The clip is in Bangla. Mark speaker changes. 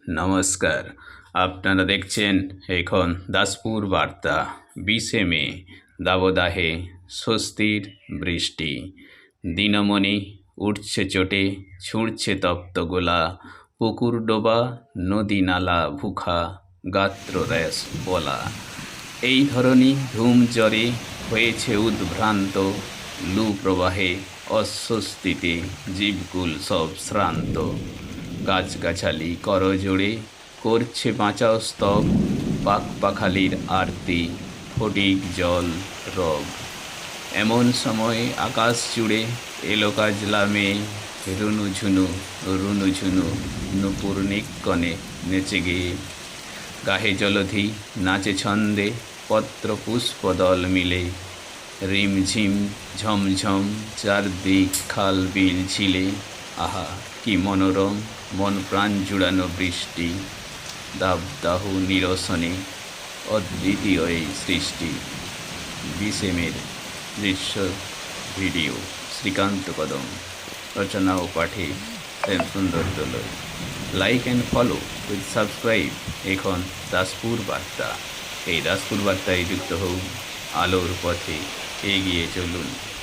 Speaker 1: নমস্কার। আপনারা দেখছেন এখন দাসপুর বার্তা। 20শে মে, দাবদাহে স্বস্তির বৃষ্টি। দিনমণি উঠছে চটে, ছুঁড়ছে তপ্ত গোলা। পুকুর ডোবা, নদী নালা ভুখা, গাত্রদেশ বলা। এই ধরনী ধূম জ্বরে হয়েছে উদ্ভ্রান্ত। লু প্রবাহে, অস্বস্তিতে জীবকুল সব শ্রান্ত। গাছগাছালি করজোড়ে করছে বাঁচাও স্তব। পাখপাখালির আরতি, ফটিক জল রব। এমন সময় আকাশ জুড়ে এলো কাজলা মেয়ে। রুনুঝুনু রুনুঝুনু নূপুর নিক্কণে নেচে গিয়ে। গাহে জলধি নাচে ছন্দে, পত্র পুষ্পদল মিলে। রিমঝিম ঝমঝম চারদিক খাল বিল ঝিলে। আহা কি মনোরম, মন প্রাণ জুড়ানো বৃষ্টি। দাবদাহ নিরসনে অদ্বিতীয় এই সৃষ্টি। 20শে মের দৃশ্য ভিডিও শ্রীকান্ত কদম, রচনা ও পাঠে Shyam Sundar Dolai. Like and follow with subscribe এখন দাসপুর বার্তা। এই দাসপুর বার্তায় যুক্ত হন, আলোর পথে এগিয়ে চলুন।